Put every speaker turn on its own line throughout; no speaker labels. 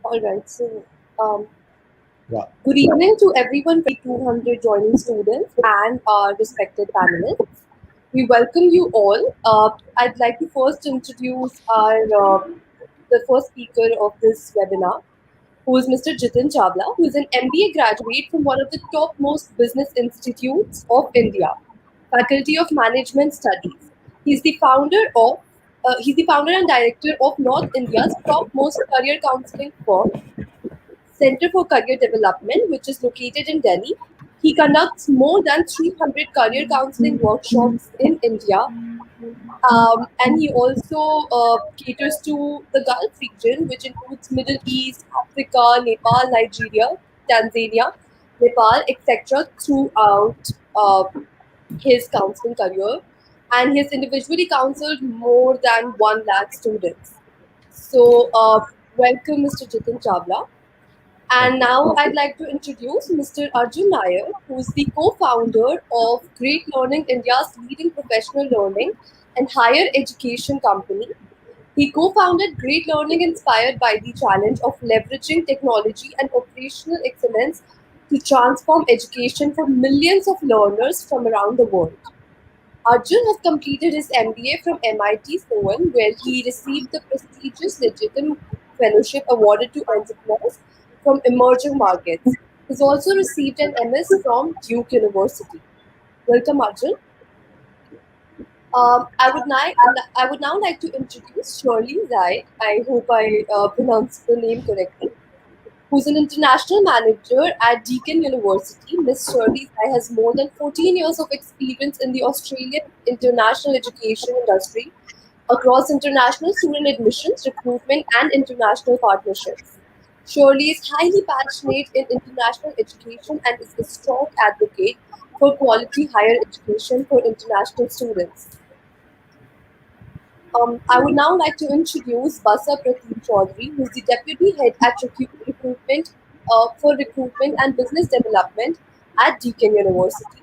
All right. Um,
Yeah.
Good evening to everyone, 200 joining students and our respected panelists. We welcome you all. I'd like to first introduce the first speaker of this webinar, who is Mr. Jitin Chawla, who is an MBA graduate from one of the topmost business institutes of India, Faculty of Management Studies. He's the founder and director of North India's topmost career counseling firm, Center for Career Development, which is located in Delhi. He conducts more than 300 career counseling workshops in India, and he also caters to the Gulf region, which includes Middle East, Africa, Nepal, Nigeria, Tanzania, Nepal, etc. throughout his counseling career. And he has individually counseled more than 1 lakh students. Welcome, Mr. Jitin Chawla.
Thank
And
you.
now I'd like to introduce Mr. Arjun Nair, who is the co-founder of Great Learning, India's leading professional learning and higher education company. He co-founded Great Learning inspired by the challenge of leveraging technology and operational excellence to transform education for millions of learners from around the world. Arjun has completed his MBA from MIT Seoul, where he received the prestigious Legitimate Fellowship awarded to entrepreneurs from emerging markets. He's also received an MS from Duke University. Welcome, Arjun. I would now like to introduce Shirley Zai. I hope I pronounced the name correctly, who's an international manager at Deakin University. Miss Shirley Zai has more than 14 years of experience in the Australian international education industry across international student admissions, recruitment, and international partnerships. Shirley is highly passionate in international education and is a strong advocate for quality higher education for international students. I would now like to introduce Basa Prateep Chaudhary, who is the Deputy Head at Recruitment and Business Development at Deakin University.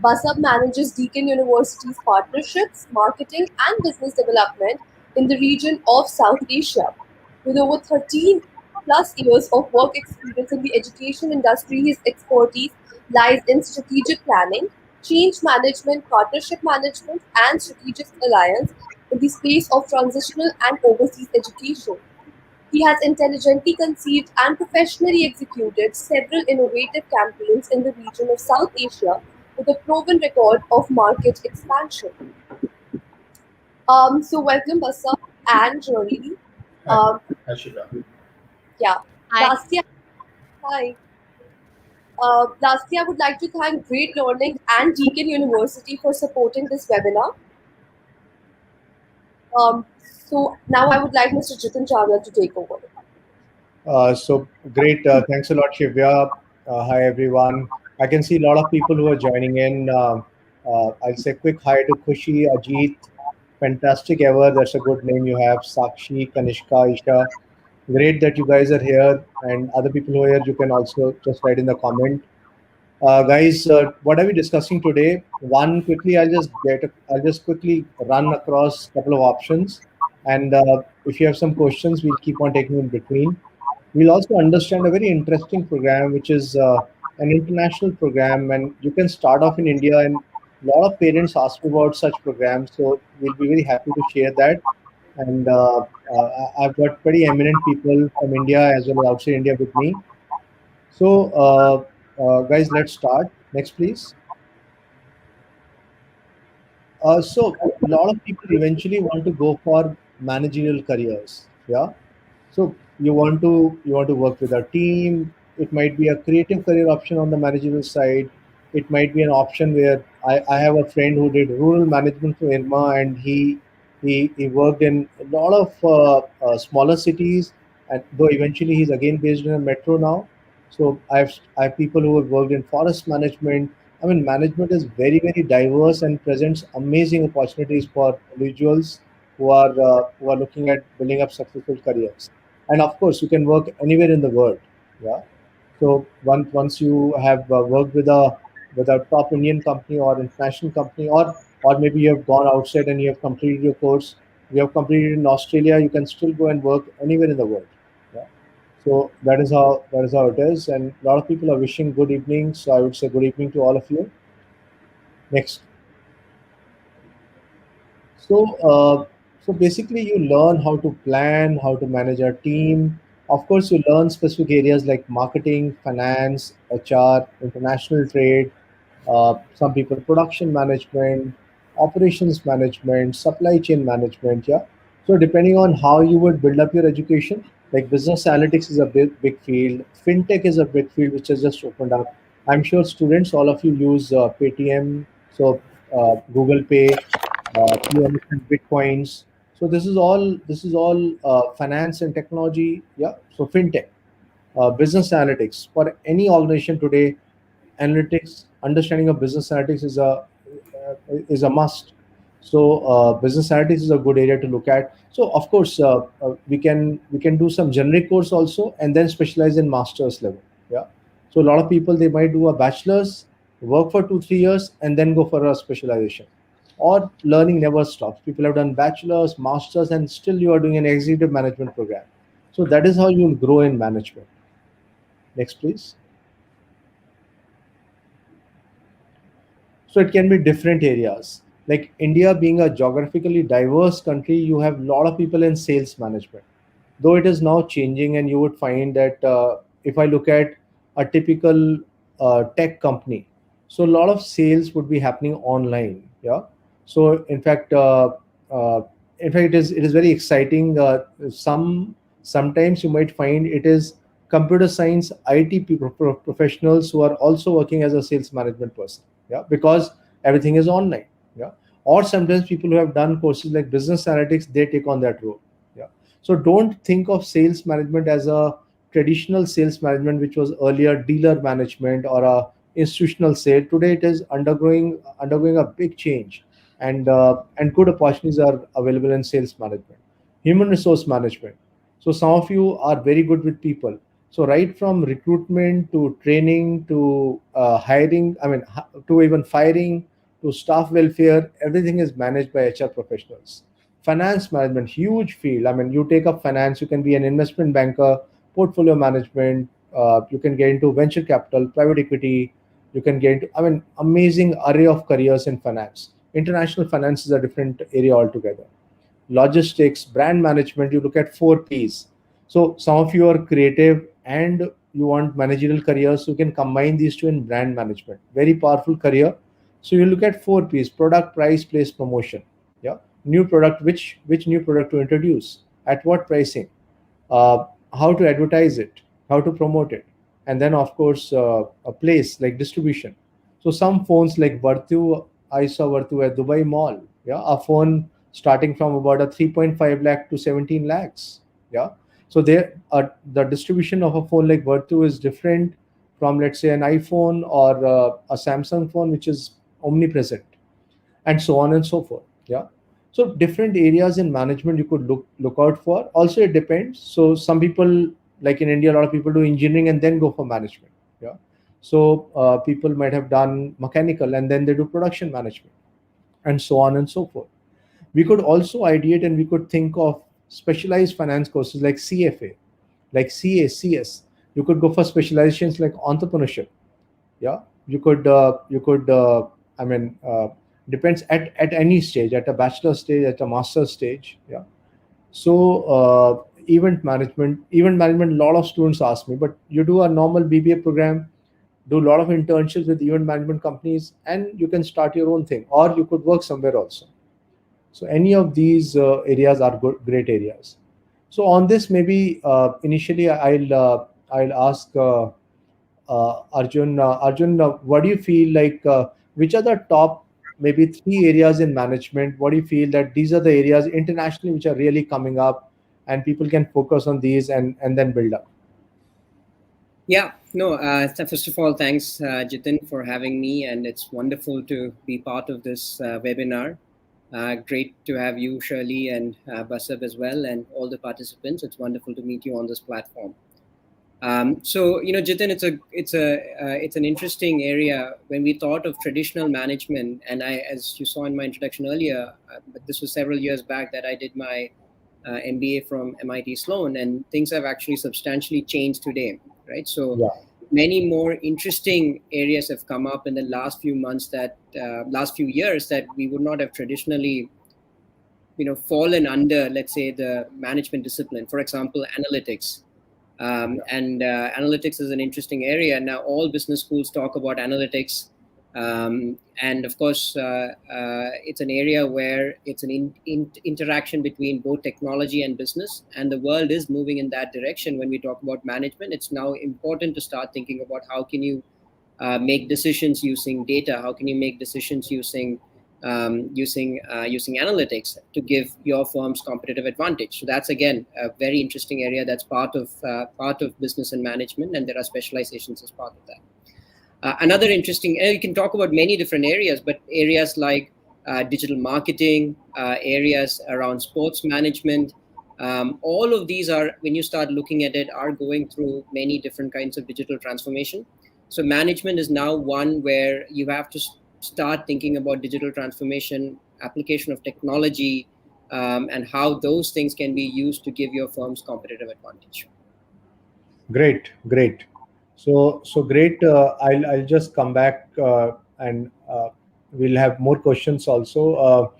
Basab manages Deakin University's partnerships, marketing, and business development in the region of South Asia. With over 13 plus years of work experience in the education industry, his expertise lies in strategic planning, change management, partnership management, and strategic alliance in the space of transitional and overseas education. He has intelligently conceived and professionally executed several innovative campaigns in the region of South Asia with a proven record of market expansion. Welcome, Basa and Jolie.
Hi.
Um,
Hi, Shivya.
yeah.
Hi.
Lastly, hi. Lastly, I would like to thank Great Learning and Deakin University for supporting this webinar. Now I would like Mr. Jitin Chawla to take over.
So great. Thanks a lot, Shivya. Hi, everyone. I can see a lot of people who are joining in. I'll say quick hi to Kushi, Ajit. Fantastic ever. That's a good name you have. Sakshi, Kanishka, Isha. Great that you guys are here. And other people who are here, you can also just write in the comment. Guys, what are we discussing today? One, quickly, I'll just quickly run across a couple of options, and if you have some questions, we'll keep on taking in between. We'll also understand a very interesting program, which is an international program, and you can start off in India. And a lot of parents ask me about such programs, so we'll be very happy to share that. And I've got pretty eminent people from India as well as outside India with me. So, guys, let's start. Next, please. So, a lot of people eventually want to go for managerial careers. Yeah. So you want to work with a team. It might be a creative career option on the managerial side. It might be an option where I have a friend who did rural management for IRMA, and he worked in a lot of smaller cities, and though eventually he's again based in a metro now. So I have people who have worked in forest management. I mean, management is very diverse and presents amazing opportunities for individuals who are looking at building up successful careers. And of course, you can work anywhere in the world. Yeah. So once you have worked with a top Indian company or international company, or maybe you have gone outside and you have completed your course, you have completed in Australia, you can still go and work anywhere in the world. Yeah. So that is how it is, and a lot of people are wishing good evening. So I would say good evening to all of you. Next. So, so basically, you learn how to plan, how to manage a team. Of course, you learn specific areas like marketing, finance, HR, international trade. Some people production management, operations management, supply chain management. Yeah. So depending on how you would build up your education, like business analytics is a big field. FinTech is a big field which has just opened up. I'm sure students, all of you use Paytm, so Google Pay, you understand bitcoins. So this is all finance and technology. Yeah. So fintech, business analytics for any organization today. Analytics, understanding of business analytics is a must. So business analytics is a good area to look at. So of course, we can do some generic course also and then specialize in master's level. Yeah. So a lot of people, they might do a bachelor's, work for 2 3 years, and then go for a specialization. Or learning never stops. People have done bachelor's, masters, and still you are doing an executive management program. So that is how you will grow in management. Next, please. So it can be different areas. Like India being a geographically diverse country, you have a lot of people in sales management. Though it is now changing, and you would find that if I look at a typical tech company, so a lot of sales would be happening online. Yeah. So uh, in fact, it is very exciting. Sometimes you might find it is computer science IT people, professionals who are also working as a sales management person. Yeah, because everything is online. Yeah. Or sometimes people who have done courses like business analytics, they take on that role. Yeah. So don't think of sales management as a traditional sales management, which was earlier dealer management or a institutional sale. Today it is undergoing a big change, and good opportunities are available in sales management, human resource management. So some of you are very good with people. So right from recruitment to training to hiring, I mean, to even firing to staff welfare, everything is managed by HR professionals. Finance management, huge field. I mean, you take up finance, you can be an investment banker, portfolio management, you can get into venture capital, private equity, you can get into, I mean, amazing array of careers in finance. International finance is a different area altogether. Logistics, brand management, you look at 4 Ps. So some of you are creative and you want managerial careers, you can combine these two in brand management. Very powerful career. So you look at 4 Ps: product, price, place, promotion. Yeah. New product, which new product to introduce, at what pricing, uh, how to advertise it, how to promote it, and then of course a place like distribution. So some phones like Vartu, I saw Vartu at Dubai Mall. Yeah, a phone starting from about a 3.5 lakh to 17 lakhs. Yeah, so there the distribution of a phone like Vartu is different from, let's say, an iPhone or a Samsung phone, which is omnipresent, and so on and so forth. Yeah. So different areas in management you could look out for. Also it depends. So some people, like in India, a lot of people do engineering and then go for management. Yeah. So people might have done mechanical and then they do production management, and so on and so forth. We could also ideate and we could think of specialized finance courses like CFA, like CACS. You could go for specializations like entrepreneurship. Yeah. You could I mean, depends at any stage, at a bachelor stage, at a master stage. Yeah. So event management, a lot of students ask me, but you do a normal BBA program, do a lot of internships with event management companies, and you can start your own thing, or you could work somewhere also. So any of these areas are great areas. So on this, maybe initially I'll ask Arjun. Arjun, what do you feel like? Which are the top maybe 3 areas in management? What do you feel that these are the areas internationally which are really coming up, and people can focus on these and then build up?
Yeah, no, first of all, thanks, Jitin, for having me. And it's wonderful to be part of this webinar. Great to have you, Shirley, and Basab as well, and all the participants. It's wonderful to meet you on this platform. Jitin, it's an interesting area. When we thought of traditional management, and I, as you saw in my introduction earlier, but this was several years back that I did my MBA from MIT Sloan, and things have actually substantially changed today, right? So
Yeah.
many more interesting areas have come up in the last few months, that last few years, that we would not have traditionally fallen under, let's say, the management discipline. For example, analytics.
Yeah.
And Analytics is an interesting area. Now all business schools talk about analytics, and of course it's an area where it's an interaction between both technology and business, and the world is moving in that direction. When we talk about management, it's now important to start thinking about how can you make decisions using data, how can you make decisions using analytics to give your firm's competitive advantage. So that's again a very interesting area. That's part of business and management, and there are specializations as part of that. Another interesting, you can talk about many different areas, but areas like digital marketing, areas around sports management, all of these are, when you start looking at it, are going through many different kinds of digital transformation. So management is now one where you have to start thinking about digital transformation, application of technology, and how those things can be used to give your firm's competitive advantage.
Great, great. So great. I'll just come back and we'll have more questions also.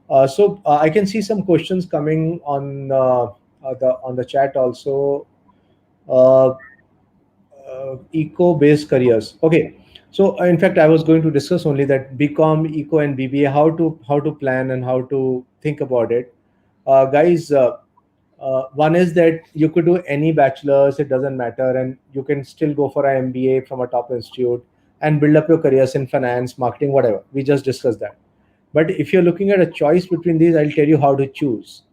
I can see some questions coming on the chat also. Uh, Eco-based careers. Okay. So in fact, I was going to discuss only that BCom, Eco, and BBA, how to plan and how to think about it, guys. One is that you could do any bachelor's, it doesn't matter, and you can still go for an MBA from a top institute and build up your careers in finance, marketing, whatever. We just discussed that. But if you're looking at a choice between these, I'll tell you how to choose.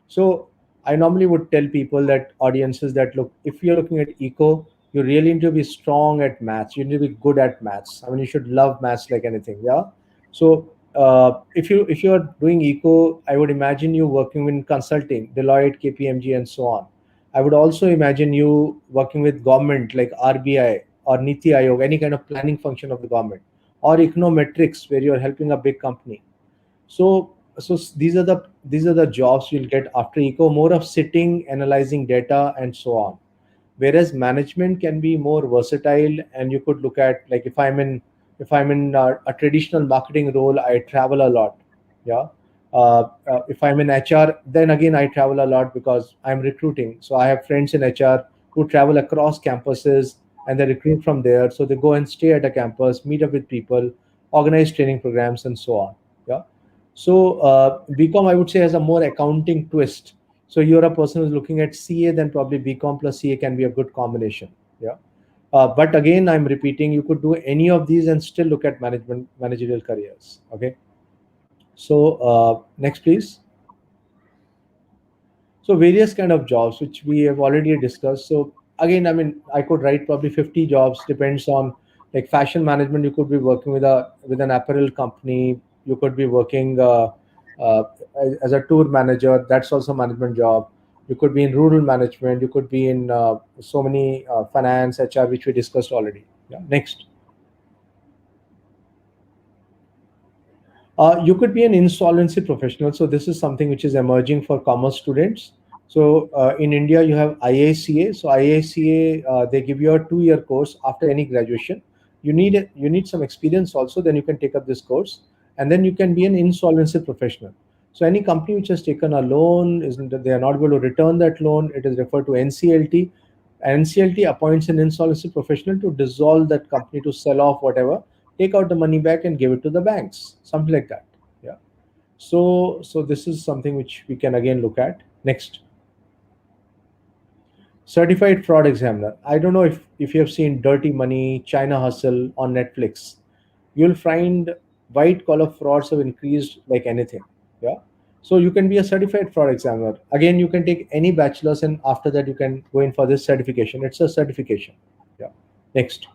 So I normally would tell people, that audiences, that look, if you're looking at eco, you really need to be strong at maths. You need to be good at maths. I mean, you should love maths like anything. Yeah. So if you're doing eco, I would imagine you working in consulting, Deloitte, KPMG, and so on. I would also imagine you working with government like RBI or Niti Aayog, any kind of planning function of the government, or econometrics, where you're helping a big company. These are the jobs you'll get after eco, more of sitting, analyzing data, and so on. Whereas management can be more versatile, and you could look at, like, if I'm in a traditional marketing role, I travel a lot. Yeah. If I'm in HR, then again I travel a lot because I'm recruiting. So I have friends in HR who travel across campuses, and they recruit from there. So they go and stay at a campus, meet up with people, organize training programs, and so on. Yeah. So BCom, I would say, has a more accounting twist. So you're a person who's looking at CA, then probably BCom plus CA can be a good combination. Yeah. But again, I'm repeating, you could do any of these and still look at managerial careers. Okay. So next, please. So various kind of jobs which we have already discussed. So again, I mean, I could write probably 50 jobs, depends on, like, fashion management. You could be working with an apparel company. You could be working uh, as a tour manager. That's also management job. You could be in rural management. You could be in so many finance, HR, which we discussed already. Yeah. Next. You could be an insolvency professional. So this is something which is emerging for commerce students. So in India, you have IACA. So IACA, they give you a 2-year course after any graduation. You need some experience also. Then you can take up this course, and then you can be an insolvency professional. So any company which has taken a loan, isn't, they are not going to return that loan. It is referred to NCLT. NCLT appoints an insolvency professional to dissolve that company, to sell off whatever, take out the money back and give it to the banks, something like that. Yeah. So this is something which we can again look at. Next. Certified fraud examiner. I don't know if you have seen Dirty Money, China Hustle on Netflix. You'll find white collar frauds have increased like anything. Yeah. So you can be a certified fraud examiner. Again, you can take any bachelor's, and after that you can go in for this certification. It's a certification. Yeah. Next.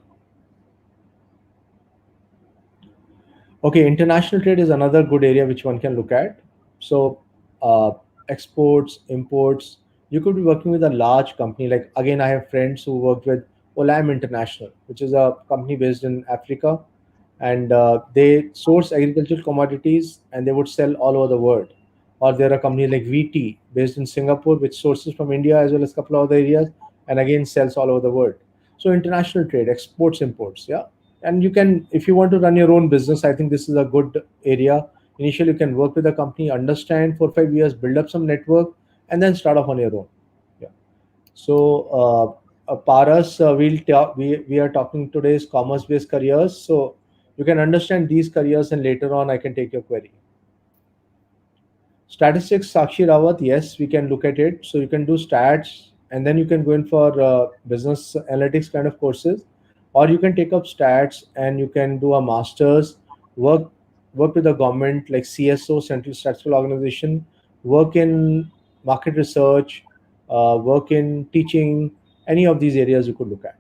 Okay, international trade is another good area which one can look at. So, uh, exports, imports. You could be working with a large company. Like, again, I have friends who work with Olam International, which is a company based in Africa, and they source agricultural commodities and they would sell all over the world. or there are companies like VT based in Singapore, which sources from India as well as a couple of other areas, and again sells all over the world. So international trade, exports, imports, yeah. And you can, if you want to run your own business, I think this is a good area. Initially, you can work with a company, understand for 5 years, build up some network, and then start off on your own. Yeah. So, Paras, we are talking today's commerce-based careers. So you can understand these careers, and later on, I can take your query. Statistics, Sakshi Rawat, yes, we can look at it. So you can do stats, and then you can go in for business analytics kind of courses, or you can take up stats and you can do a master's, work work with the government like CSO, Central Statistical Organization, work in market research, work in teaching, any of these areas you could look at.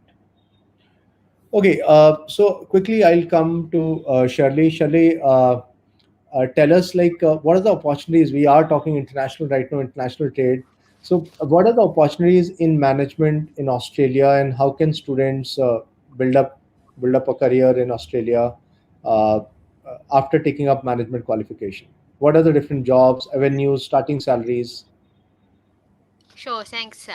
Okay, so quickly I'll come to Shirley. Shirley, tell us like what are the opportunities? We are talking international right now, international trade. So, what are the opportunities in management in Australia, and how can students build up build up a career in Australia uh, after taking up management qualification? What are the different jobs, avenues, starting salaries?
Sure, thanks.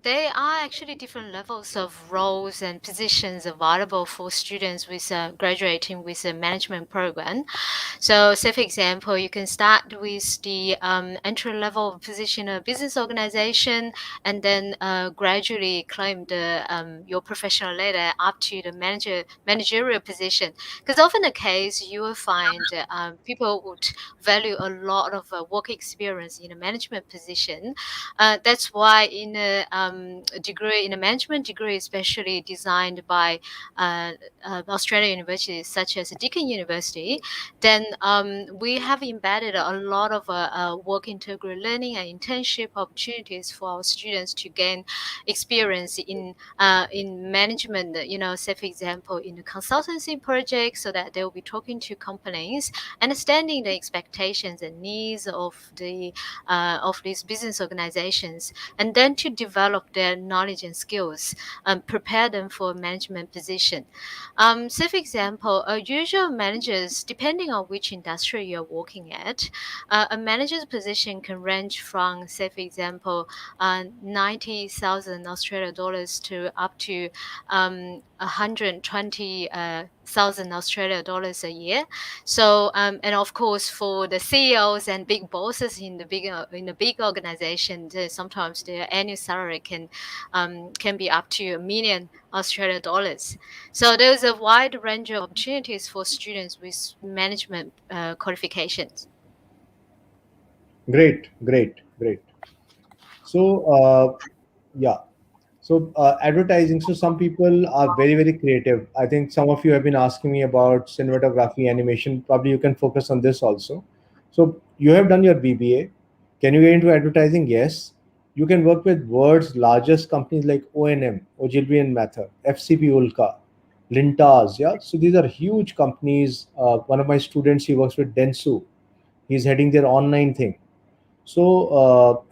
There are actually different levels of roles and positions available for students with graduating with a management program. So, say for example, you can start with the entry level position of business organization, and then gradually climb the your professional ladder up to the managerial position. Because often the case you will find people would value a lot of work experience in a management position. That's why in a degree, in a management degree, especially designed by uh, Australian universities such as Deakin University, then we have embedded a lot of work integral learning and internship opportunities for our students to gain experience in management. You know, say for example, in the consultancy project, so that they will be talking to companies, understanding the expectations and needs of these business organizations, and then to develop their knowledge and skills, prepare them for management position. Say, for example, usual managers, depending on which industry you're working at, a manager's position can range from, say, for example, 90,000 Australian dollars to up to 120,000 Australian dollars a year. So, and of course, for the CEOs and big bosses in the big organizations, sometimes their annual salary can be up to $1 million Australian dollars. So there's a wide range of opportunities for students with management qualifications.
Great, great, great. So, yeah. So, advertising. So, some people are very, very creative. I think some of you have been asking me about cinematography, animation. Probably you can focus on this also. So, you have done your BBA. Can you get into advertising? Yes. You can work with world's largest companies like O&M, Ogilvy and Mather, FCP Ulka, Lintas. Yeah. So, these are huge companies. One of my students, he works with Dentsu. He's heading their online thing. So,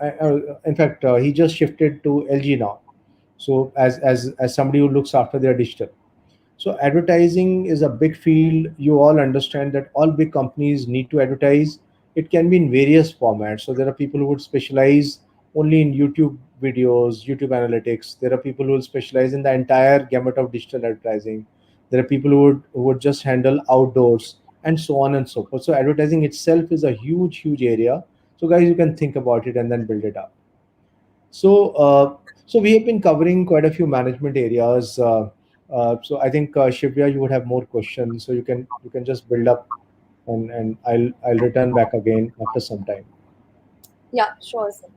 in fact, he just shifted to LG now. So, as somebody who looks after their digital, so advertising is a big field. You all understand that all big companies need to advertise. It can be in various formats. So there are people who would specialize only in YouTube videos, YouTube analytics. There are people who will specialize in the entire gamut of digital advertising. There are people who would just handle outdoors and so on and so forth. So advertising itself is a huge, huge area. So guys, you can think about it and then build it up. So we have been covering quite a few management areas. So I think Shivya, you would have more questions, so you can just build up, and I'll return back again after some time.
Yeah, sure, sir.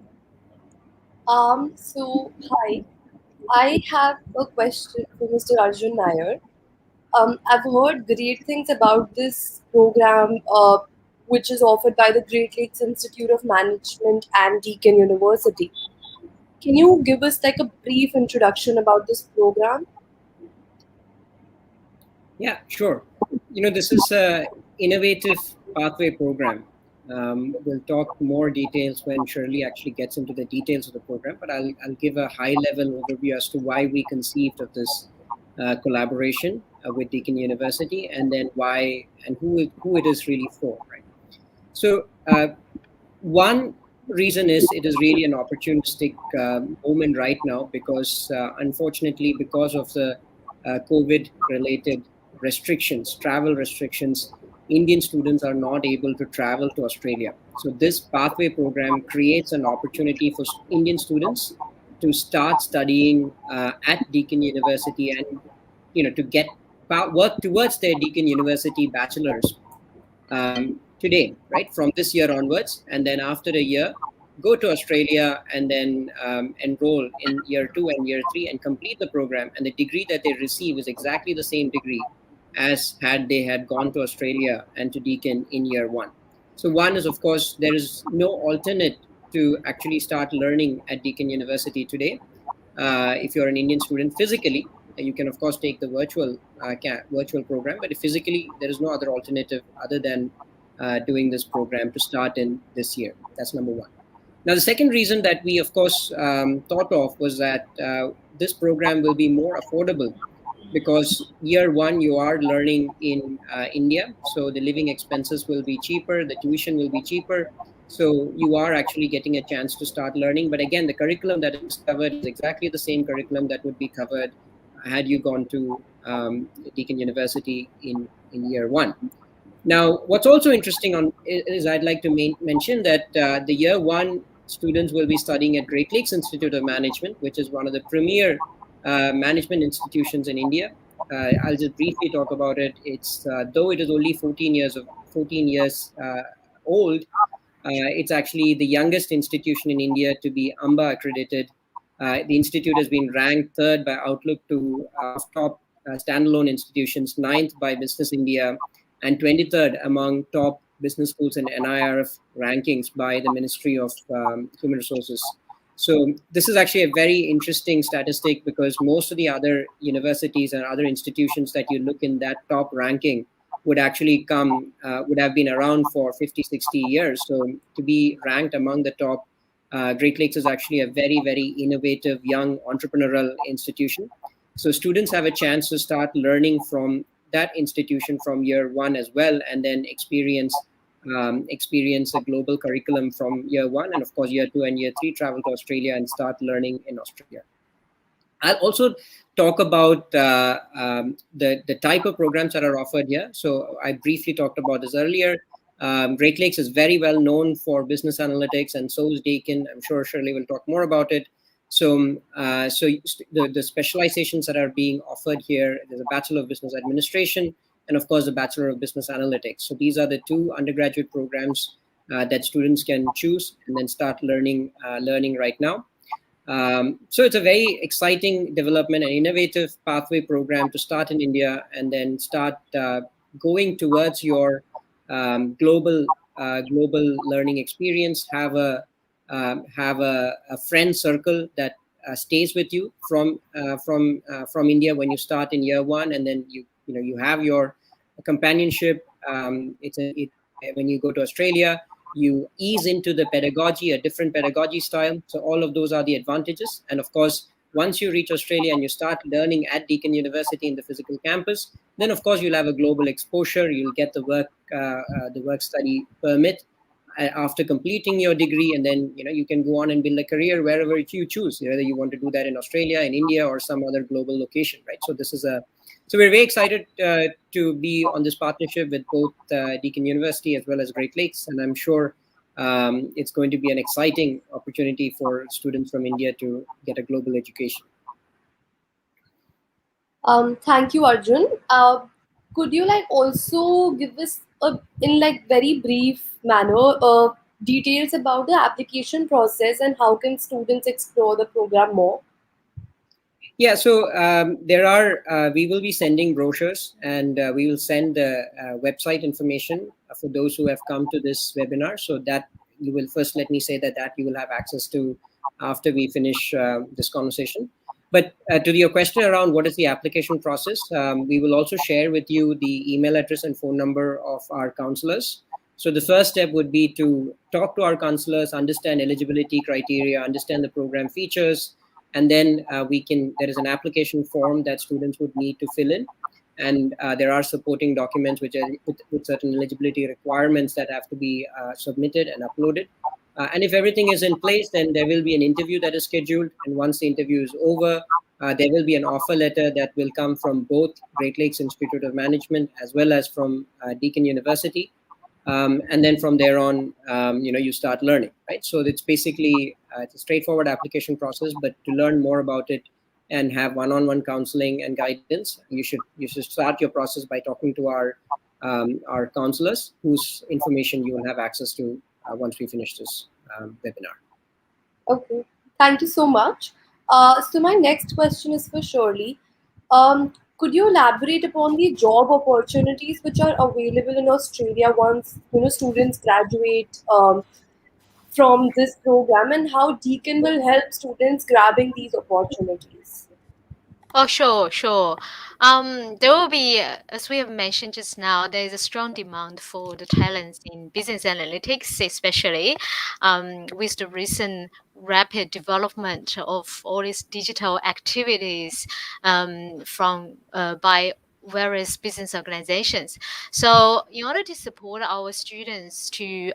So hi, I have a question for Mr. Arjun Nair. I've heard great things about this program, which is offered by the Great Lakes Institute of Management and Deakin University. Can you give us like a brief introduction about this program?
Yeah, sure. You know, this is a innovative pathway program. We'll talk more details when Shirley actually gets into the details of the program, but I'll give a high level overview as to why we conceived of this collaboration with Deakin University, and then why and who it is really for, right? So one reason is it is really an opportunistic moment right now because unfortunately, because of the COVID related restrictions, travel restrictions, Indian students are not able to travel to Australia. So this pathway program creates an opportunity for Indian students to start studying at Deakin University and to get work towards their Deakin University bachelor's today, right, from this year onwards. And then after a year, go to Australia and then enroll in year 2 and year 3 and complete the program. And the degree that they receive is exactly the same degree as had they had gone to Australia and to Deakin in year 1. So one is, of course, there is no alternate to actually start learning at Deakin University today. If you're an Indian student physically, you can of course take the virtual program, but if physically there is no other alternative other than doing this program to start in this year. That's number one. Now, the second reason that we of course thought of was that this program will be more affordable because year 1 you are learning in India, so the living expenses will be cheaper, the tuition will be cheaper, so you are actually getting a chance to start learning. But again, the curriculum that is covered is exactly the same curriculum that would be covered had you gone to Deakin University in year 1. Now, what's also interesting is I'd like to mention that the year 1 students will be studying at Great Lakes Institute of Management, which is one of the premier management institutions in India. I'll just briefly talk about it. It's though it is only 14 years old, it's actually the youngest institution in India to be AMBA accredited. The institute has been ranked third by Outlook to top standalone institutions, ninth by Business India, and 23rd among top business schools and NIRF rankings by the Ministry of Human Resources. So this is actually a very interesting statistic because most of the other universities and other institutions that you look in that top ranking would actually would have been around for 50, 60 years. So to be ranked among the top, Great Lakes is actually a very, very innovative young entrepreneurial institution. So students have a chance to start learning from that institution from year 1 as well, and then experience a global curriculum from year 1, and of course year 2 and year 3 travel to Australia and start learning in Australia. I'll also talk about the type of programs that are offered here. So I briefly talked about this earlier. Great Lakes is very well known for business analytics, and so is Deakin. I'm sure Shirley will talk more about it. So, the specializations that are being offered here, there's a Bachelor of Business Administration, and of course, the Bachelor of Business Analytics. So these are the 2 undergraduate programs that students can choose and then start learning right now. So it's a very exciting development, an innovative pathway program to start in India and then start going towards your global learning experience. Have a friend circle that stays with you from India when you start in year 1, and then you have your companionship. When you go to Australia, you ease into the pedagogy, a different pedagogy style. So all of those are the advantages. And of course, once you reach Australia and you start learning at Deakin University in the physical campus, then of course you'll have a global exposure. You'll get the work study permit after completing your degree, and then you can go on and build a career wherever you choose, whether you want to do that in Australia, in India, or some other global location, right? So we're very excited to be on this partnership with both Deakin University as well as Great Lakes, and I'm sure it's going to be an exciting opportunity for students from India to get a global education.
Thank you, Arjun. Could you also give us in very brief manner details about the application process and how can students explore the program more?
Yeah, so we will be sending brochures, and we will send the website information for those who have come to this webinar. So that you will first let me say that you will have access to after we finish this conversation. But to your question around what is the application process, we will also share with you the email address and phone number of our counselors. So the first step would be to talk to our counselors, understand eligibility criteria, understand the program features, and then there is an application form that students would need to fill in. and there are supporting documents which are with certain eligibility requirements that have to be submitted and uploaded. And if everything is in place, then there will be an interview that is scheduled. And once the interview is over, there will be an offer letter that will come from both Great Lakes Institute of Management as well as from Deakin University. And then from there on, you start learning, right? So it's basically it's a straightforward application process. But to learn more about it and have one-on-one counseling and guidance, you should start your process by talking to our counselors, whose information you will have access to once we finish this webinar.
Okay, thank you so much. So my next question is for Shirley. Could you elaborate upon the job opportunities which are available in Australia once students graduate from this program, and how Deakin will help students grabbing these opportunities?
Oh, sure, sure. There will be, as we have mentioned just now, there is a strong demand for the talents in business analytics, especially with the recent rapid development of all these digital activities from by various business organizations. So, in order to support our students to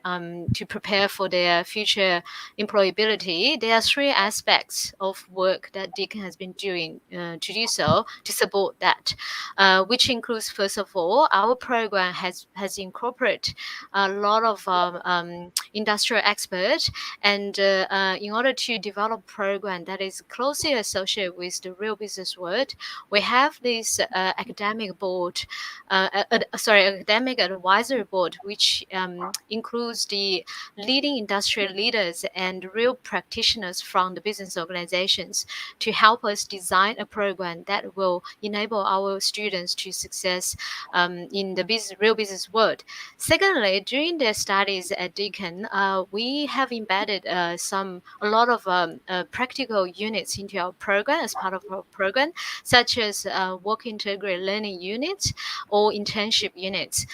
prepare for their future employability, there are three aspects of work that Deakin has been doing to do so to support that, which includes, first of all, our program has incorporated a lot of industrial experts, and in order to develop a program that is closely associated with the real business world, we have this academic advisory board, which includes the leading industrial leaders and real practitioners from the business organizations to help us design a program that will enable our students to success in the real business world. Secondly, during their studies at Deakin, we have embedded a lot of practical units into our program as part of our program, such as work integrated learning units or internship units,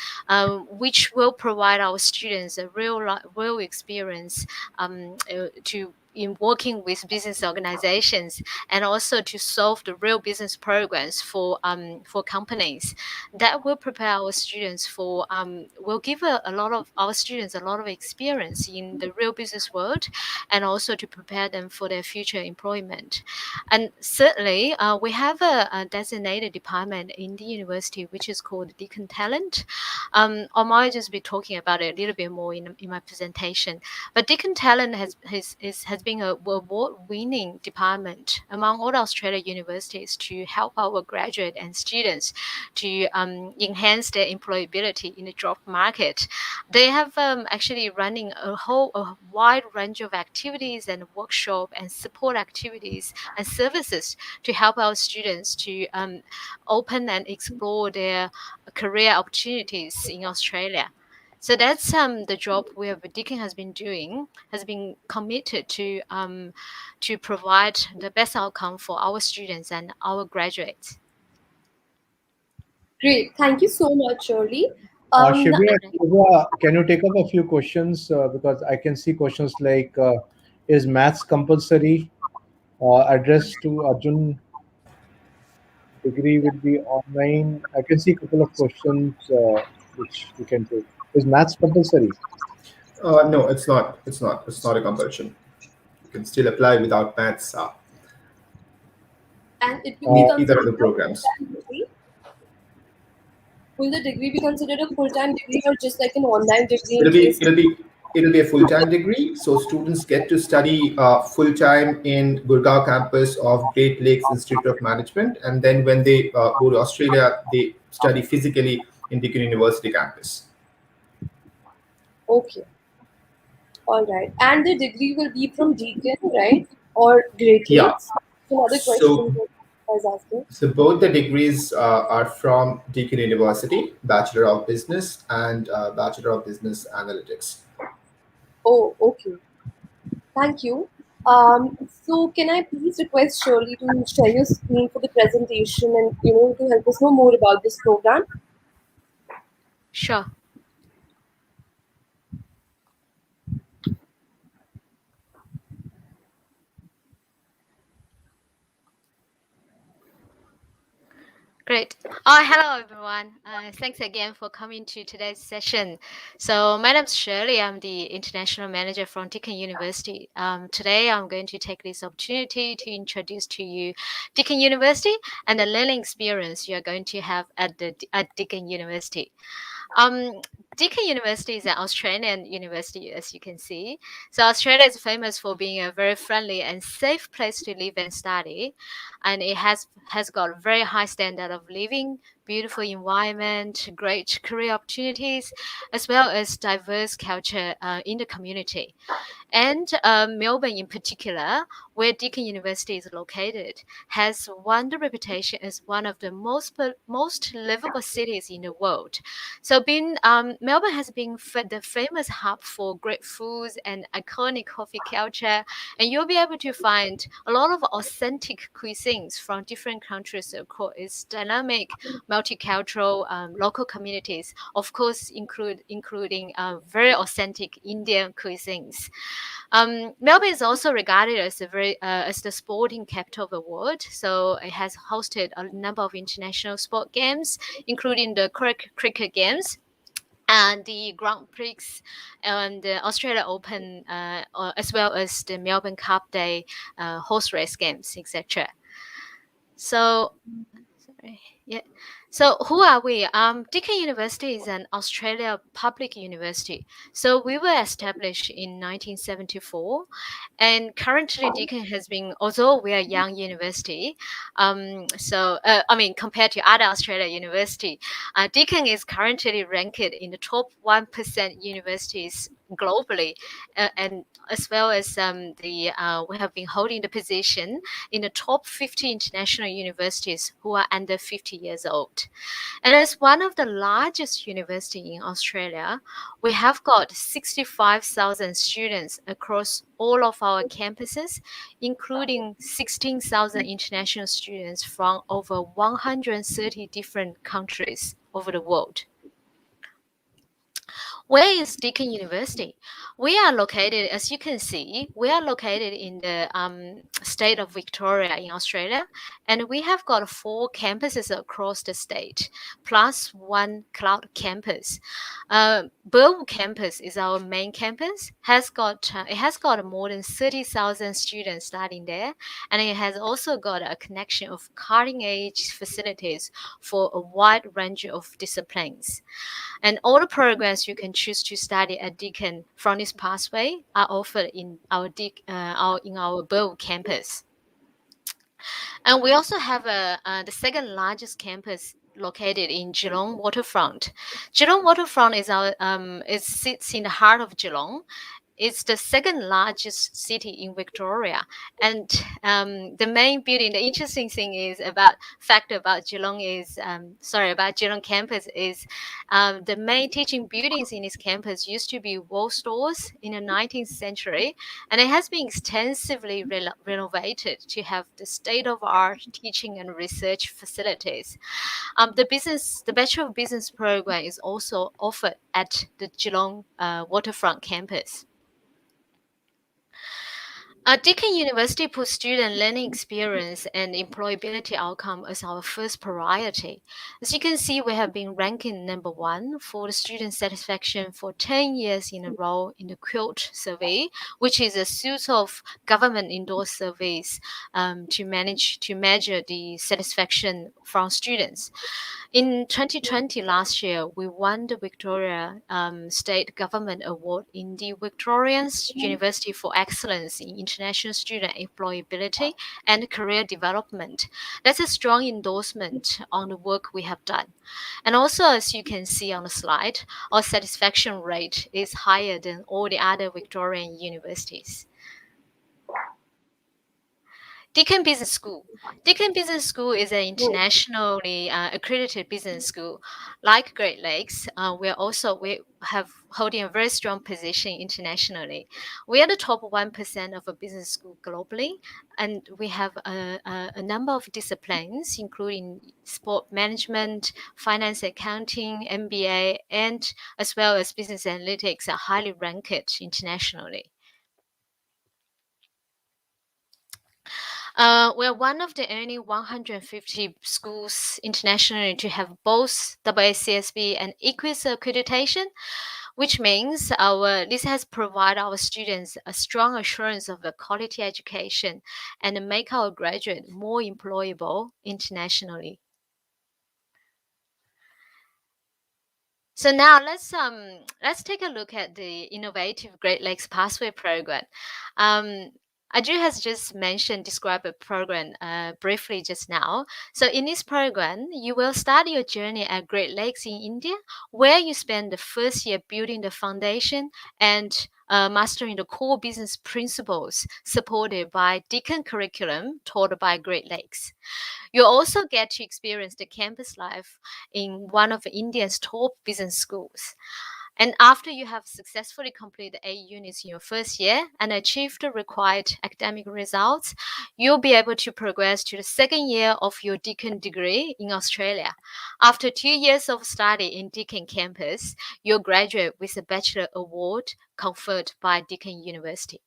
which will provide our students a real experience to in working with business organizations, and also to solve the real business programs for companies. That will prepare our students for will give a lot of our students a lot of experience in the real business world, and also to prepare them for their future employment. And certainly, we have a designated department in the university which is called Deakin Talent. I might just be talking about it a little bit more in my presentation. But Deakin Talent has been a award-winning department among all Australian universities to help our graduate and students to enhance their employability in the job market. They have actually running a wide range of activities and workshop and support activities and services to help our students to open and explore their career opportunities in Australia. So that's the job Deakin has been doing, has been committed to provide the best outcome for our students and our graduates.
Great, thank you so much, Shirley.
Shivya,
Okay.
Can you take up a few questions? Because I can see questions like, is maths compulsory? Addressed to Arjun, degree would be online. I can see a couple of questions which we can take. Is maths compulsory?
No, it's not. It's not. It's not a compulsion. You can still apply without maths
And it will be
in
Uh,
either of
considered
the
a
programs.
full-time degree. Will the degree be considered a full-time degree or just like an online degree in
It'll be
case?
it'll be it'll be a full-time degree. So students get to study full-time in Gurgaon campus of Great Lakes Institute of Management, and then when they go to Australia, they study physically in Deakin University campus.
Okay, all right. And the degree will be from Deakin, right? Or Great
Yeah.
Lakes? Another
So
question that I was asking.
So both the degrees are from Deakin University, Bachelor of Business and Bachelor of Business Analytics.
Oh, okay. Thank you. So can I please request Shirley to share your screen for the presentation and to help us know more about this program?
Sure. Great. Oh, hello everyone. Thanks again for coming to today's session. So my name is Shirley. I'm the international manager from Deakin University. Today I'm going to take this opportunity to introduce to you Deakin University and the learning experience you are going to have at Deakin University. Um, Deakin University is an Australian university, as you can see. So Australia is famous for being a very friendly and safe place to live and study, and it has got a very high standard of living, beautiful environment, great career opportunities, as well as diverse culture in the community. And Melbourne, in particular, where Deakin University is located, has won the reputation as one of the most livable cities in the world. So, Melbourne has been the famous hub for great foods and iconic coffee culture, and you'll be able to find a lot of authentic cuisines from different countries across its dynamic, multicultural local communities. Of course, including very authentic Indian cuisines. Melbourne is also regarded as as the sporting capital of the world. So it has hosted a number of international sport games, including the cricket games and the Grand Prix and the Australia Open, as well as the Melbourne Cup Day horse race games, etc. So, sorry, yeah. So who are we? Deakin University is an Australia public university. So we were established in 1974, and currently Deakin has been, although we are a young university, I mean compared to other Australia university, Deakin is currently ranked in the top 1% universities globally, and as well as we have been holding the position in the top 50 international universities who are under 50 years old. And as one of the largest university in Australia, we have got 65,000 students across all of our campuses, including 16,000 international students from over 130 different countries over the world. Where is Deakin University? We are located, as you can see, we are located in the state of Victoria in Australia, and we have got 4 campuses across the state, plus 1 cloud campus. Burwood campus is our main campus. It has got more than 30,000 students studying there, and it has also got a connection of cutting-edge facilities for a wide range of disciplines. And all the programs you can choose to study at Deakin from this pathway are offered in our Burwood campus. And we also have the second largest campus located in Geelong Waterfront. Geelong Waterfront it sits in the heart of Geelong. It's the second largest city in Victoria, and the main building. The interesting thing is about Geelong campus is the main teaching buildings in this campus used to be wool stores in the 19th century, and it has been extensively renovated to have the state-of-art teaching and research facilities. The Bachelor of Business program is also offered at the Geelong Waterfront campus. Deakin University puts student learning experience and employability outcome as our first priority. As you can see, we have been ranking number 1 for the student satisfaction for 10 years in a row in the QUILT survey, which is a suite of government-endorsed surveys to measure the satisfaction from students. In 2020, last year, we won the Victoria State Government Award in the Victorian University for Excellence in International Student Employability and Career Development. That's a strong endorsement on the work we have done. And also, as you can see on the slide, our satisfaction rate is higher than all the other Victorian universities. Deakin Business School. Deakin Business School is an internationally accredited business school. Like Great Lakes, we have holding a very strong position internationally. We are the top 1% of a business school globally, and we have a number of disciplines, including sport management, finance accounting, MBA, and as well as business analytics are highly ranked internationally. We're one of the only 150 schools internationally to have both WACSB and EQUIS accreditation, which means this has provided our students a strong assurance of a quality education and make our graduate more employable internationally. So now let's take a look at the innovative Great Lakes Pathway Program. Aju has just described a program briefly just now. So in this program, you will start your journey at Great Lakes in India, where you spend the first year building the foundation and mastering the core business principles supported by Deakin curriculum taught by Great Lakes. You also get to experience the campus life in one of India's top business schools. And after you have successfully completed 8 units in your first year and achieved the required academic results, you'll be able to progress to the second year of your Deakin degree in Australia. After 2 years of study in Deakin campus, you'll graduate with a Bachelor Award conferred by Deakin University.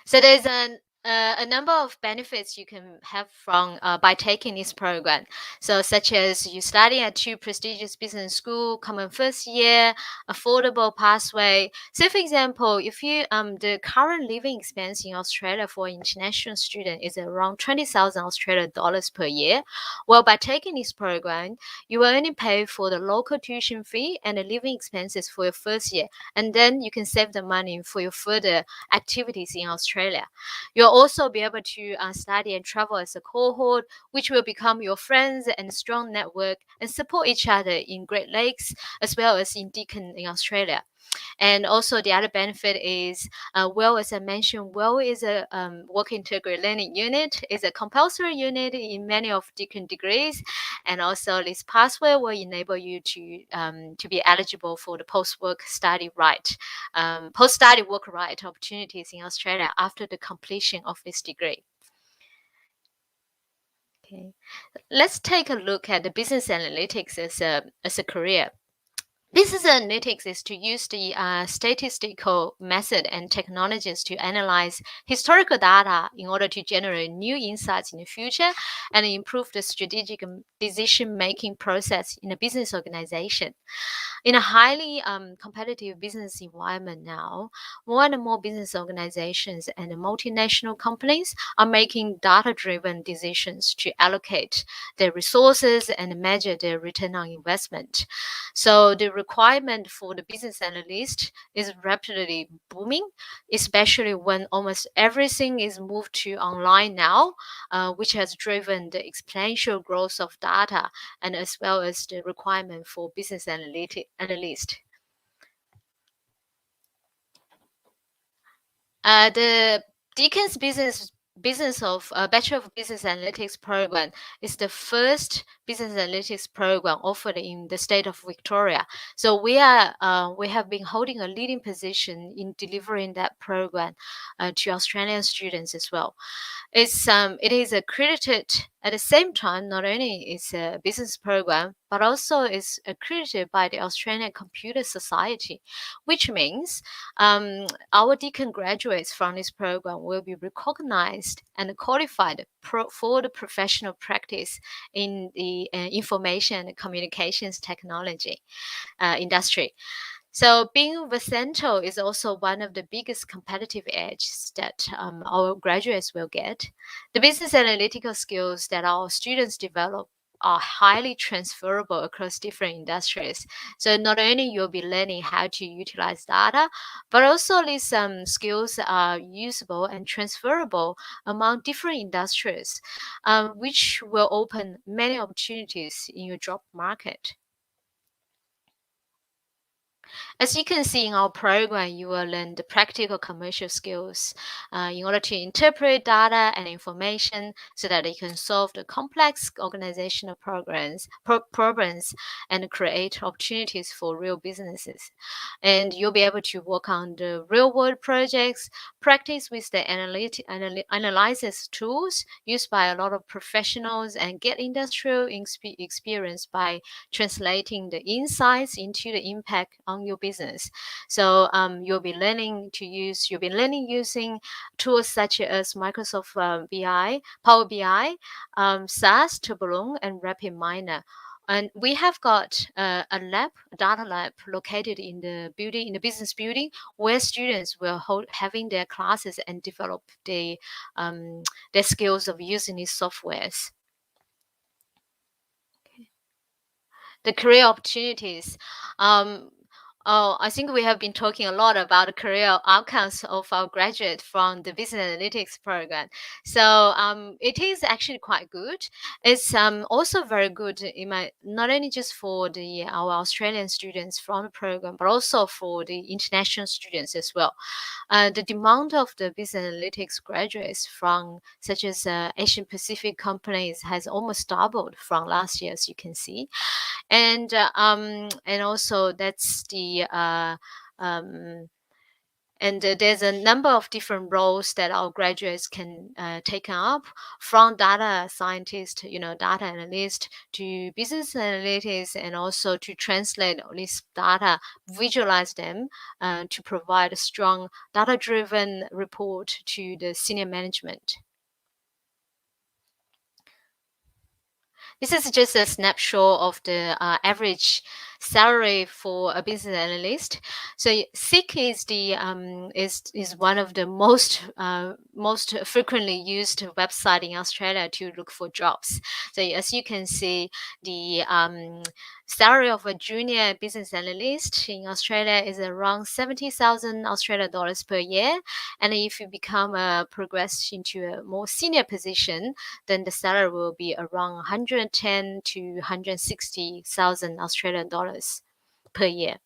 So there's a number of benefits you can have from by taking this program. So such as you study at 2 prestigious business school, common first year, affordable pathway. So for example, if you the current living expense in Australia for an international student is around 20,000 Australian dollars per year. Well, by taking this program, you will only pay for the local tuition fee and the living expenses for your first year, and then you can save the money for your further activities in Australia. You'll also be able to study and travel as a cohort, which will become your friends and strong network and support each other in Great Lakes as well as in Deakin in Australia. And also the other benefit is, as I mentioned, is a work integrated learning unit, is a compulsory unit in many of Deakin degrees, and also this pathway will enable you to be eligible for the post-study work right opportunities in Australia after the completion of this degree. Okay, let's take a look at the business analytics as a career. Business analytics is to use the statistical method and technologies to analyze historical data in order to generate new insights in the future and improve the strategic decision-making process in a business organization. In a highly competitive business environment now, more and more business organizations and multinational companies are making data-driven decisions to allocate their resources and measure their return on investment. So the requirement for the business analyst is rapidly booming, especially when almost everything is moved to online now, which has driven the exponential growth of data and as well as the requirement for business analyst. The Deakin's business of Bachelor of Business Analytics program is the first business analytics program offered in the state of Victoria. So we have been holding a leading position in delivering that program to Australian students as well. It is accredited at the same time. Not only is a business program, but also is accredited by the Australian Computer Society, which means our Deakin graduates from this program will be recognized and qualified for the professional practice in the information and communications technology industry. So being versatile is also one of the biggest competitive edges that our graduates will get. The business analytical skills that our students develop are highly transferable across different industries. So not only you'll be learning how to utilize data, but also these skills are usable and transferable among different industries, which will open many opportunities in your job market. As you can see in our program, you will learn the practical commercial skills in order to interpret data and information so that you can solve the complex organizational problems and create opportunities for real businesses. And you'll be able to work on the real world projects, practice with the analysis tools used by a lot of professionals, and get industrial experience by translating the insights into the impact on run your business. So you'll be learning using tools such as Microsoft BI, Power BI, SAS, Tableau, and RapidMiner. And we have got a lab, a data lab, located in the building, in the business building, where students will having their classes and develop their skills of using these softwares. The career opportunities. I think we have been talking a lot about the career outcomes of our graduate from the business analytics program. So it is actually quite good. It's also very good in not only just for our Australian students from the program, but also for the international students as well. The demand of the business analytics graduates from such as Asian Pacific companies has almost doubled from last year, as you can see. And also that's there's a number of different roles that our graduates can take up, from data scientist, data analyst, to business analytics, and also to translate all this data, visualize them, to provide a strong data-driven report to the senior management. This is just a snapshot of the average salary for a business analyst. So Seek is the is one of the most frequently used website in Australia to look for jobs. So as you can see, the salary of a junior business analyst in Australia is around 70,000 Australian dollars per year, and if you progress into a more senior position, then the salary will be around 110 to 160,000 Australian dollars per year.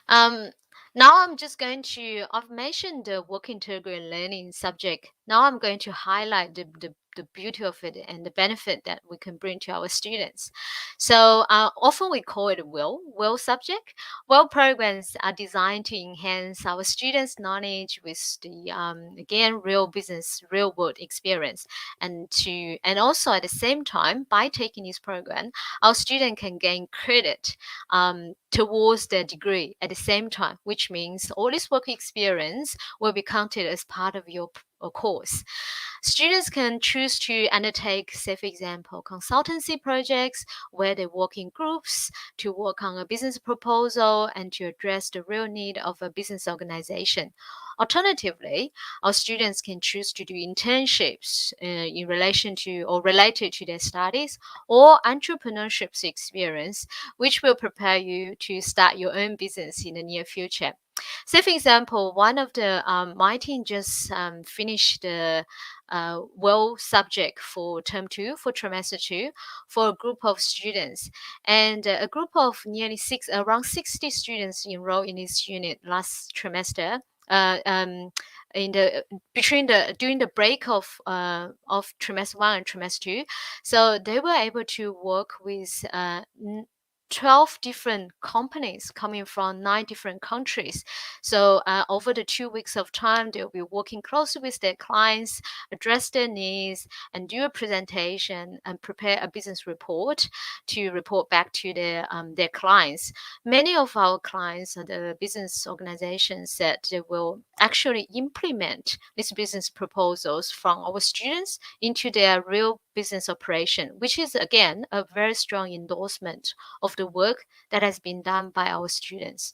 Now I've mentioned the work integrated learning subject. Now I'm going to highlight the beauty of it and the benefit that we can bring to our students. So often we call it WIL subject. WIL programs are designed to enhance our students' knowledge with the again real business, real world experience, and also at the same time, by taking this program, our student can gain credit towards their degree at the same time, which means all this work experience will be counted as part of your course. Students can choose to undertake, say for example, consultancy projects where they work in groups to work on a business proposal and to address the real need of a business organization. Alternatively, our students can choose to do internships in relation to or related to their studies, or entrepreneurship experience, which will prepare you to start your own business in the near future. Say, for example, one of the my team just finished the subject for term 2, for trimester 2, for a group of students, and a group of around 60 students enrolled in this unit last trimester. In the during the break of trimester 1 and trimester 2, so they were able to work with 12 different companies coming from 9 different countries. So over the 2 weeks of time, they'll be working closely with their clients, address their needs, and do a presentation and prepare a business report to report back to their clients. Many of our clients, the business organizations, said they will actually implement these business proposals from our students into their real business operation, which is again a very strong endorsement of the work that has been done by our students.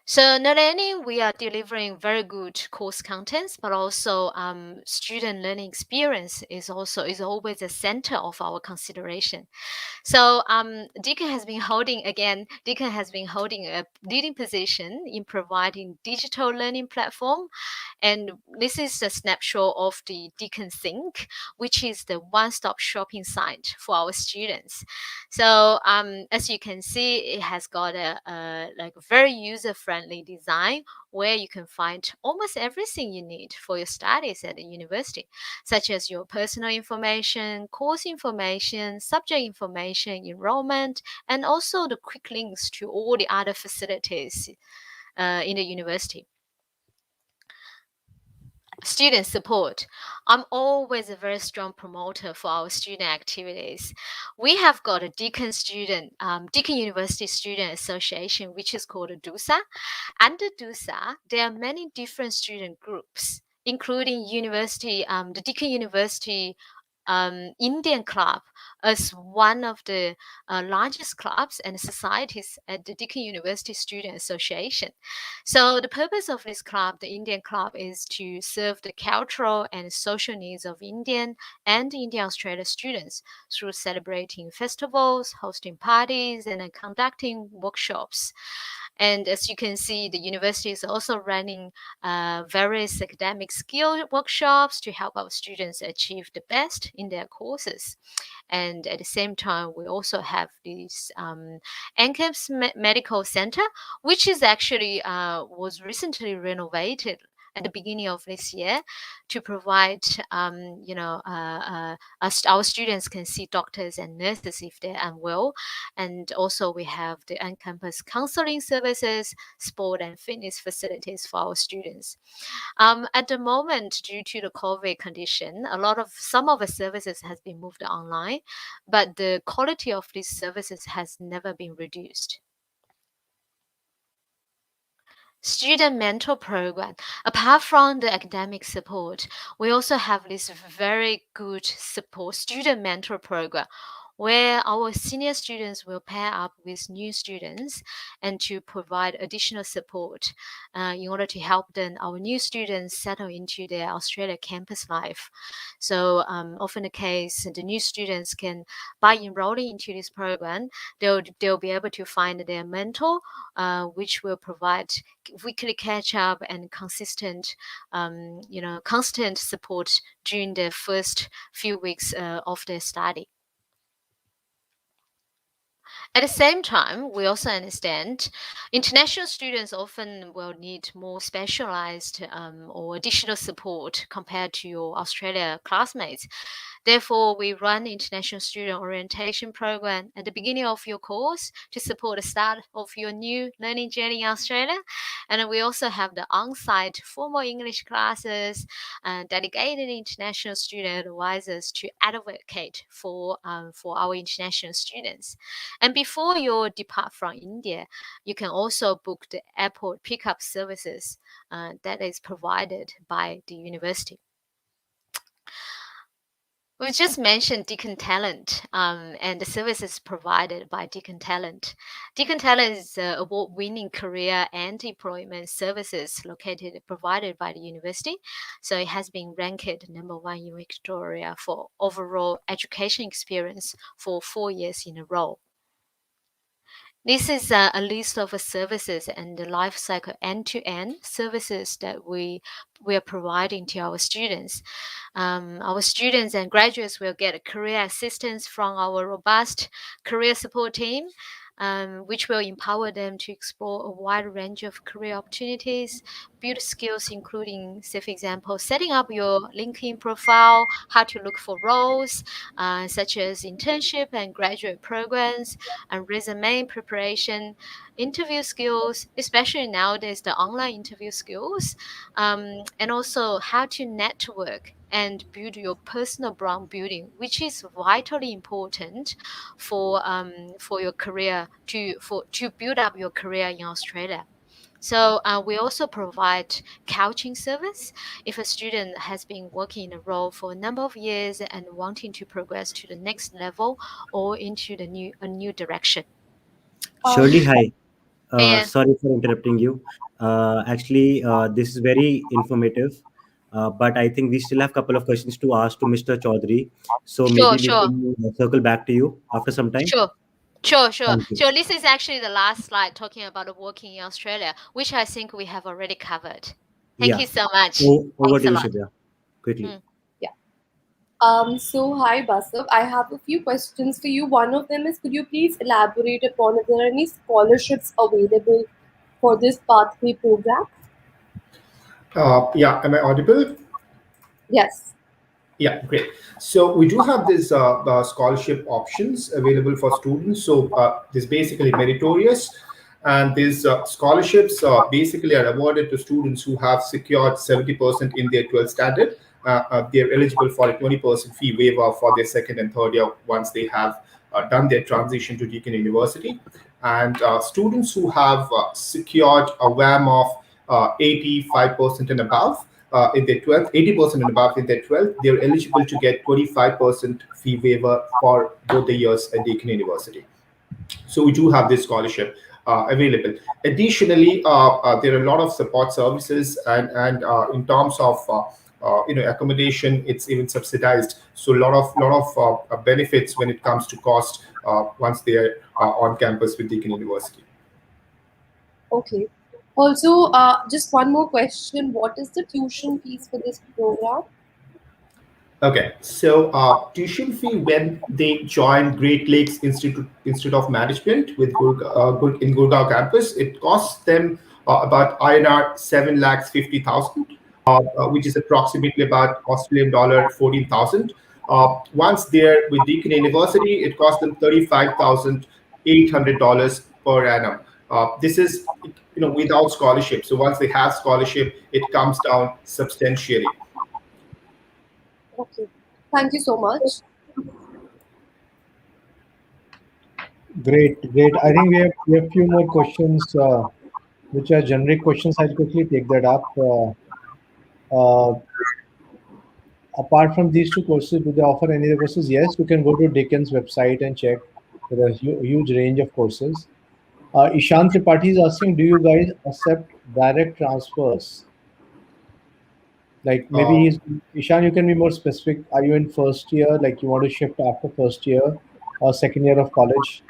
So not only we are delivering very good course contents, but also student learning experience is always the center of our consideration. So Deakin has been holding a leading position in providing digital learning platform. And this is a snapshot of the Deakin Think, which is the one-stop shopping site for our students. So as you can see, it has got a very user-friendly design where you can find almost everything you need for your studies at the university, such as your personal information, course information, subject information, enrollment, and also the quick links to all the other facilities in the university. Student support. I'm always a very strong promoter for our student activities. We have got a Deakin University Student Association, which is called a DUSA. Under DUSA, there are many different student groups, including the Deakin University Indian Club as one of the largest clubs and societies at the Deakin University Student Association. So the purpose of this club, the Indian Club, is to serve the cultural and social needs of Indian and Indian Australia students through celebrating festivals, hosting parties, and conducting workshops. And as you can see, the university is also running various academic skill workshops to help our students achieve the best in their courses. And at the same time, we also have this NCAMS Medical Center, which is actually was recently renovated at the beginning of this year to provide, our students can see doctors and nurses if they're unwell. And also we have the on-campus counseling services, sport and fitness facilities for our students. At the moment, due to the COVID condition, some of the services has been moved online, but the quality of these services has never been reduced. Student mentor program. Apart from the academic support, we also have this very good support student mentor program where our senior students will pair up with new students and to provide additional support in order to help them, our new students settle into their Australia campus life. So often the case, the new students can, by enrolling into this program, they'll be able to find their mentor, which will provide weekly catch up and constant support during the first few weeks of their study. At the same time, we also understand international students often will need more specialized or additional support compared to your Australia classmates. Therefore, we run international student orientation program at the beginning of your course to support the start of your new learning journey in Australia. And we also have the on-site formal English classes and dedicated international student advisors to advocate for our international students. And before you depart from India, you can also book the airport pickup services that is provided by the university. We just mentioned Deakin Talent and the services provided by Deakin Talent. Deakin Talent is award-winning career and employment services provided by the university. So it has been ranked #1 in Victoria for overall education experience for 4 years in a row. This is a list of services and the life cycle end-to-end services that we are providing to our students. Our students and graduates will get a career assistance from our robust career support team, which will empower them to explore a wide range of career opportunities, build skills including, say for example, setting up your LinkedIn profile, how to look for roles, such as internship and graduate programs, and resume preparation, interview skills, especially nowadays the online interview skills, and also how to network and build your personal brand building, which is vitally important for your career to build up your career in Australia. So we also provide coaching service if a student has been working in a role for a number of years and wanting to progress to the next level or into a new direction.
Um,
Shirley, hi.
Yeah,
Sorry for interrupting you. Actually, this is very informative, but I think we still have a couple of questions to ask to Mr. Chaudhary. So
sure,
maybe we
sure,
can circle back to you after some time.
sure. Sure, sure.
Thank you.
So this is actually the last slide talking about working in Australia, which I think we have already covered. Thank
Yeah.
you so much.
Over
Thanks
to
a
you,
lot.
Shivya, quickly.
Mm.
yeah. So hi Basav, I have a few questions for you. One of them is, could you please elaborate upon if there are any scholarships available for this pathway program?
Yeah, am I audible?
Yes.
Yeah, great. So we do have these scholarship options available for students. So this basically meritorious, And these scholarships basically are awarded to students who have secured 70% in their 12th standard. They're eligible for a 20% fee waiver for their second and third year once they have done their transition to Deakin University. And students who have secured a WAM of 85% and above in their 12th, 80% and above in their 12th, they're eligible to get 25% fee waiver for both the years at Deakin University. So we do have this scholarship available. Additionally, there are a lot of support services, and in terms of accommodation, it's even subsidized. So a lot of benefits when it comes to cost once they are on campus with Deakin University.
Okay. Also, just one more question. What is the tuition fees for this program?
Okay, so tuition fee when they join Great Lakes Institute of Management with in Gurgaon campus, it costs them about INR 7,50,000, which is approximately about Australian dollar 14,000. Once they're with Deakin University, it costs them $35,800 per annum. This is without scholarship. So once they have scholarship, it comes down substantially.
Okay. Thank you so much.
Great, great. I think we have few more questions, which are generic questions. I'll quickly take that up. Uh, Apart from these two courses, do they offer any other courses? Yes, you can go to Deakin's website and check. There are huge range of courses. Ishan Tripathi is asking, do you guys accept direct transfers? Like maybe
Uh,
Ishan, you can be more specific. Are you in first year, like you want to shift after first year or second year of college?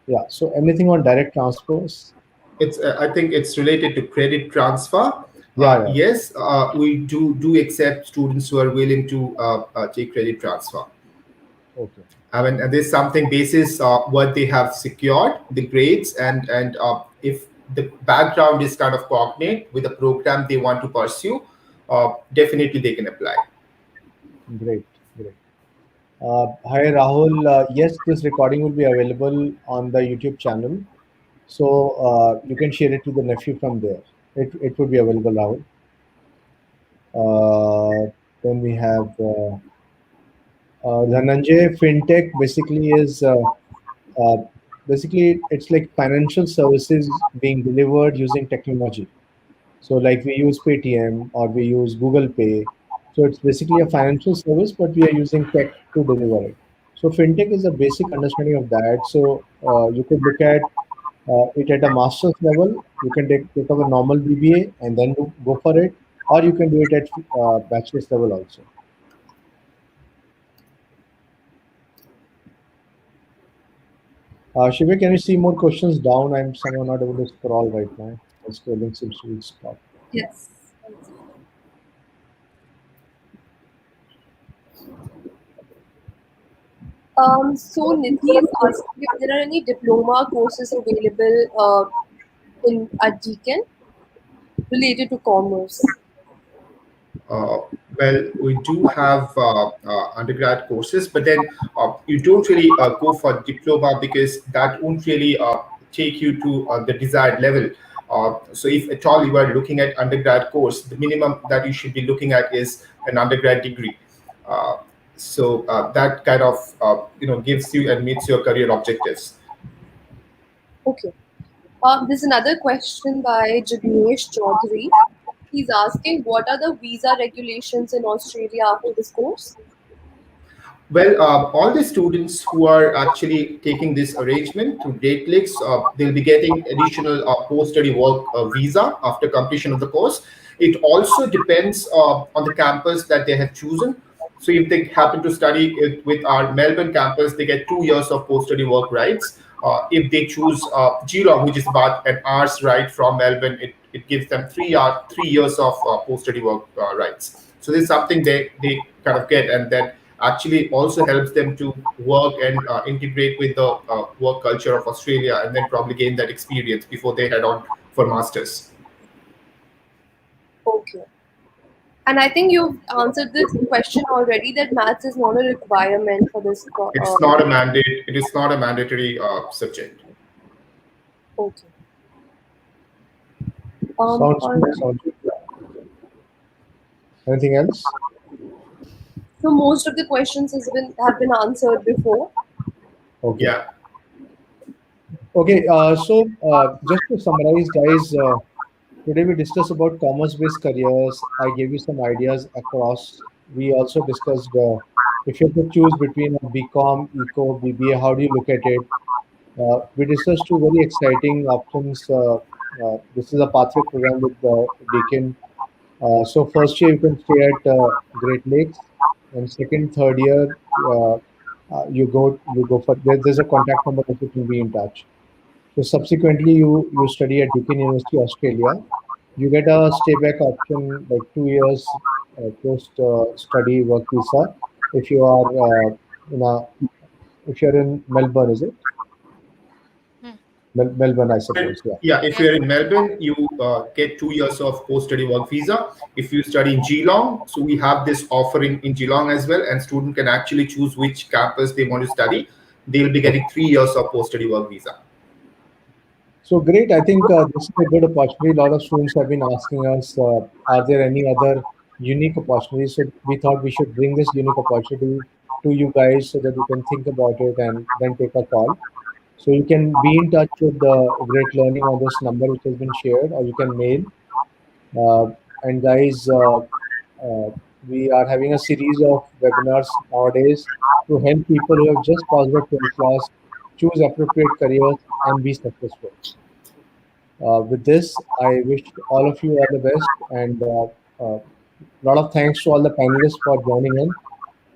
Yeah, so anything on direct transfers?
It's I think it's related to credit transfer.
Yeah, yeah.
Yes, we do accept students who are willing to take credit transfer.
Okay.
I mean, there's something basis what they have secured, the grades, and if the background is kind of cognate with the program they want to pursue, definitely they can apply.
Great, great. Hi Rahul. Yes, this recording will be available on the YouTube channel. So you can share it to the nephew from there. It would be available, Rahul. Then we have Dhananjay. Fintech basically is uh, basically it's like financial services being delivered using technology. So like we use Paytm or we use Google Pay. So it's basically a financial service, but we are using tech to deliver it. So fintech is a basic understanding of that. So you could look at it at a master's level. You can take up a normal BBA and then go for it, or you can do it at bachelor's level also. Shiva, can you see more questions down? I'm somehow not able to scroll right now. The scrolling seems to be stopped.
Yes. So Nidhi is asking if there are any diploma courses available in at Deakin related to commerce.
Uh, well, we do have undergrad courses, but then you don't really go for diploma because that won't really take you to the desired level. So if at all you are looking at undergrad course, the minimum that you should be looking at is an undergrad degree. So that kind of gives you and meets your career objectives.
Okay. There's another question by Jagnesh Chaudhary. He's asking, what are the visa regulations in Australia after this course?
Well, all the students who are actually taking this arrangement through Great Lakes, they'll be getting additional post-study work visa after completion of the course. It also depends on the campus that they have chosen. So if they happen to study it with our Melbourne campus, they get 2 years of post-study work rights. If they choose Geelong, which is about an hour's ride from Melbourne, it gives them 3 years of post-study work rights. So this is something they kind of get, and then actually also helps them to work and integrate with the work culture of Australia, and then probably gain that experience before they head on for masters.
Okay. And I think you've answered this question already that maths is not a requirement for this.
It's not a mandate. It is not a mandatory subject.
Okay.
Sounds
All
good.
right.
Sounds good. Anything else?
So most of the questions have been answered before.
Okay.
Yeah.
Okay. Just to summarize, guys, today we discussed about commerce-based careers. I gave you some ideas across. We also discussed if you have to choose between a BCom, Eco, BBA, how do you look at it? We discussed two very exciting options. This is a pathway program with Deakin. So first year you can stay at Great Lakes, and second, third year you go for there's a contact number that you can be in touch. So subsequently, you study at Deakin University, Australia. You get a stay back option like 2 years post study work visa if you are in a if you're in Melbourne, is it?
Hmm.
Melbourne, I suppose. Yeah.
Yeah, if
Yeah.
you're in Melbourne, you get 2 years of post-study work visa. If you study in Geelong, so we have this offering in Geelong as well, and student can actually choose which campus they want to study. They'll be getting 3 years of post-study work visa.
So great. I think this is a good opportunity. A lot of students have been asking us, are there any other unique opportunities? So we thought we should bring this unique opportunity to you guys so that you can think about it and then take a call. So you can be in touch with the Great Learning on this number which has been shared, or you can mail. And guys, we are having a series of webinars nowadays to help people who have just passed their 12th class choose appropriate careers and be successful. With this, I wish all of you all the best, and a lot of thanks to all the panelists for joining in.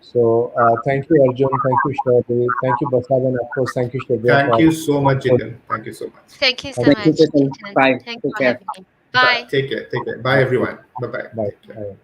So thank you, Arjun. Thank you, Shirley. Thank you, Basab, and of course, thank you, Shivya,
Thank
for
you so much, Jitin. Thank you so much.
Thank you so
thank
Thank
you.
you,
much,
Chetan.
Chetan.
Bye.
Thanks
Take
for
care.
having me. Bye.
Take care. Take care. Bye,
Bye.
everyone. Bye bye.
Bye.
Take care.
Bye.